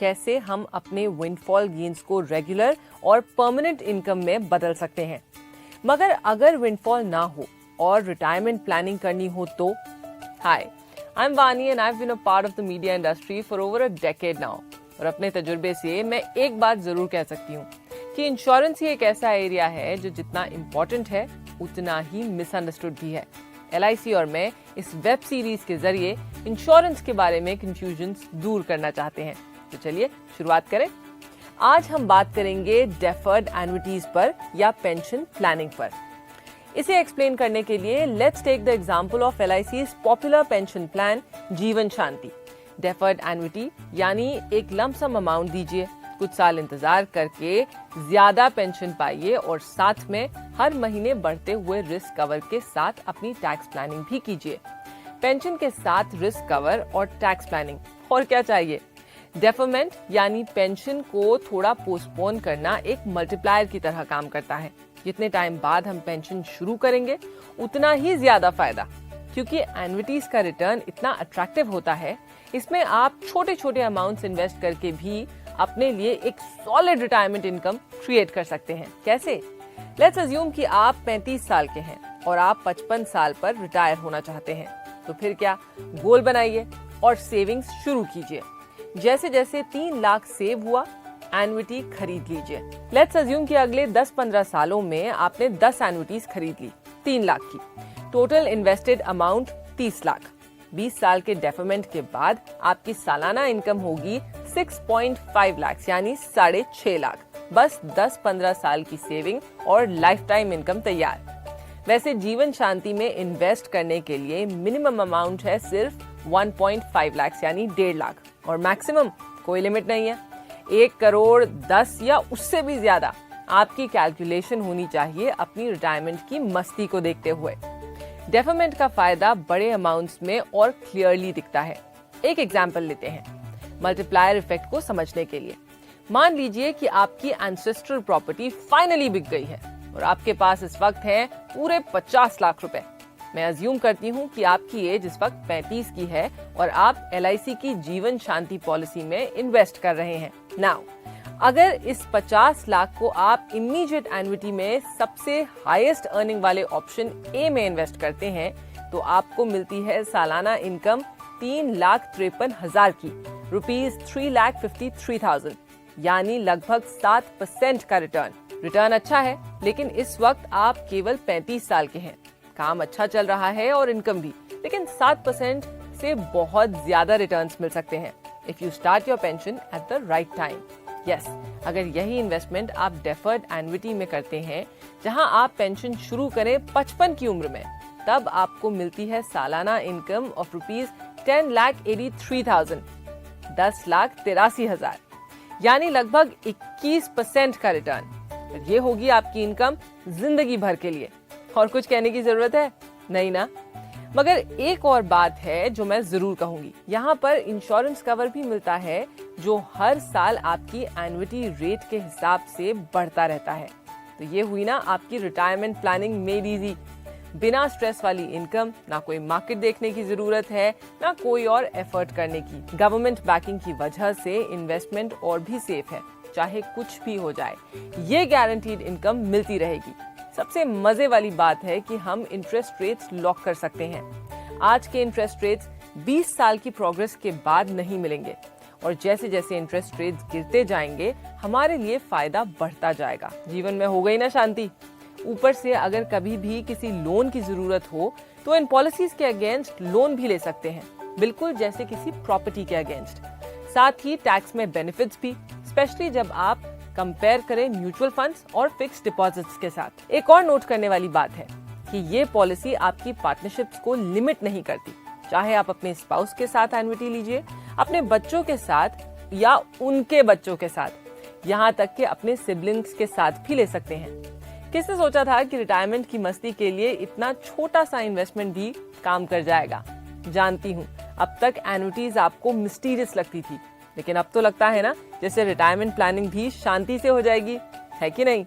कैसे हम अपने विंडफॉल गेन्स को रेगुलर और परमानेंट इनकम में बदल सकते हैं। मगर अगर विंडफॉल ना हो और रिटायरमेंट प्लानिंग करनी हो तो hi, I am Vani and I have been a part of the media industry for over a decade now. और अपने तजुर्बे से मैं एक बात जरूर कह सकती हूँ कि इंश्योरेंस ही एक ऐसा एरिया है जो जितना इम्पोर्टेंट है उतना ही मिसअंडरस्टूड भी है। LIC और मैं इस वेब सीरीज के जरिए इंश्योरेंस के बारे में कंफ्यूजन्स दूर करना चाहते हैं। तो चलिए शुरुआत करें। आज हम बात करेंगे डेफर्ड एन्युटीज पर या पेंशन प्लानिंग पर। इसे एक्सप्लेन करने के लिए let's take the example of LIC's popular pension plan Jeevan Shanti. Deferred annuity यानी एक लंप सम अमाउंट दीजिए, कुछ साल इंतजार करके ज्यादा पेंशन पाइए और साथ में हर महीने बढ़ते हुए रिस्क कवर के साथ अपनी टैक्स प्लानिंग भी कीजिए। पेंशन के साथ रिस्क कवर और टैक्स प्लानिंग और क्या चाहिए। डेफरमेंट यानी पेंशन को थोड़ा पोस्टपोन करना एक मल्टीप्लायर की तरह काम करता है। जितने टाइम बाद हम पेंशन शुरू करेंगे उतना ही ज्यादा फायदा, क्योंकि एन्युटीज का रिटर्न इतना अट्रैक्टिव होता है। इसमें आप छोटे छोटे अमाउंट्स इन्वेस्ट करके भी अपने लिए एक सॉलिड रिटायरमेंट इनकम क्रिएट कर सकते हैं। कैसे? लेट्स अज्यूम कि आप 35 साल के हैं और आप 55 साल पर रिटायर होना चाहते हैं। तो फिर क्या, गोल बनाइए और सेविंग्स शुरू कीजिए। जैसे जैसे 3 लाख सेव हुआ, एन्युटी खरीद लीजिए। लेट्स अज्यूम कि अगले 10-15 सालों में आपने 10 एन्युटीज खरीद ली 3 लाख की। Total invested amount 30 lakh. 20 साल के डेफरमेंट के बाद आपकी सालाना इनकम होगी 6.5 लाख यानी 6.5 लाख। बस 10-15 साल की सेविंग और लाइफ टाइम इनकम तैयार। वैसे जीवन शांति में इन्वेस्ट करने के लिए मिनिमम अमाउंट है सिर्फ 1.5 लाख यानी 1.5 लाख और मैक्सिमम कोई लिमिट नहीं है। 1 करोड़ 10 या उससे भी ज्यादा आपकी कैलकुलेशन होनी चाहिए अपनी रिटायरमेंट की मस्ती को देखते हुए। डेफरमेंट का फायदा बड़े अमाउंट्स में और क्लियरली दिखता है। एक एग्जांपल लेते हैं मल्टीप्लायर इफेक्ट को समझने के लिए। मान लीजिए कि आपकी एंसेस्ट्रल प्रॉपर्टी फाइनली बिक गई है और आपके पास इस वक्त है पूरे 50 लाख रुपए। मैं अज्यूम करती हूँ कि आपकी एज इस वक्त 35 की है और आप LIC की जीवन शांति पॉलिसी में इन्वेस्ट कर रहे हैं। नाउ अगर इस 50 लाख को आप इमीडिएट एन्युटी में सबसे हाईएस्ट अर्निंग वाले ऑप्शन A में इन्वेस्ट करते हैं तो आपको मिलती है सालाना इनकम 3,53,000 की, ₹3,53,000 यानी लगभग 7% का रिटर्न अच्छा है। लेकिन इस वक्त आप केवल 35 साल के हैं, काम अच्छा चल रहा है और इनकम भी, लेकिन 7% से बहुत ज्यादा रिटर्न्स मिल सकते हैं if you start your pension at the right time. Yes, अगर यही इन्वेस्टमेंट आप डेफर्ड एन्युटी में करते हैं जहां आप पेंशन शुरू करें 55 की उम्र में, तब आपको मिलती है सालाना इनकम ऑफ ₹10,83,000, 10,83,000 यानी लगभग 21% का रिटर्न। ये होगी आपकी इनकम जिंदगी भर के लिए। और कुछ कहने की जरूरत है नहीं ना। मगर एक और बात है जो मैं जरूर कहूंगी, यहाँ पर इंश्योरेंस कवर भी मिलता है जो हर साल आपकी एन्युटी रेट के हिसाब से बढ़ता रहता है। तो ये हुई ना आपकी रिटायरमेंट प्लानिंग मेड इजी। बिना स्ट्रेस वाली इनकम, ना कोई मार्केट देखने की जरूरत है, ना कोई और एफर्ट करने की। गवर्नमेंट बैकिंग की वजह से इन्वेस्टमेंट और भी सेफ है, चाहे कुछ भी हो जाए, ये गारंटीड इनकम मिलती रहेगी। सबसे मजे वाली बात है कि हम इंटरेस्ट रेट्स लॉक कर सकते हैं। आज के इंटरेस्ट रेट्स 20 साल की प्रोग्रेस के बाद नहीं मिलेंगे और जैसे जैसे इंटरेस्ट रेट्स गिरते जाएंगे हमारे लिए फायदा बढ़ता जाएगा। जीवन में हो गई ना शांति। ऊपर से अगर कभी भी किसी लोन की जरूरत हो तो इन पॉलिसीज के अगेंस्ट लोन भी ले सकते हैं, बिल्कुल जैसे किसी प्रॉपर्टी के अगेंस्ट। साथ ही टैक्स में बेनिफिट्स भी, स्पेशली जब आप कंपेयर करें म्यूचुअल फंड्स और फिक्स्ड डिपॉजिट्स के साथ। एक और नोट करने वाली बात है कि ये पॉलिसी आपकी पार्टनरशिप्स को लिमिट नहीं करती। चाहे आप अपने स्पाउस के साथ एन्युटी लीजिए, अपने बच्चों के साथ या उनके बच्चों के साथ, यहाँ तक कि अपने सिबलिंग्स के साथ भी ले सकते हैं। किसने सोचा था कि रिटायरमेंट की मस्ती के लिए इतना छोटा सा इन्वेस्टमेंट भी काम कर जाएगा। जानती हूँ अब तक एन्युटीज आपको मिस्टीरियस लगती थी, लेकिन अब तो लगता है ना जैसे रिटायरमेंट प्लानिंग भी शांति से हो जाएगी, है कि नहीं।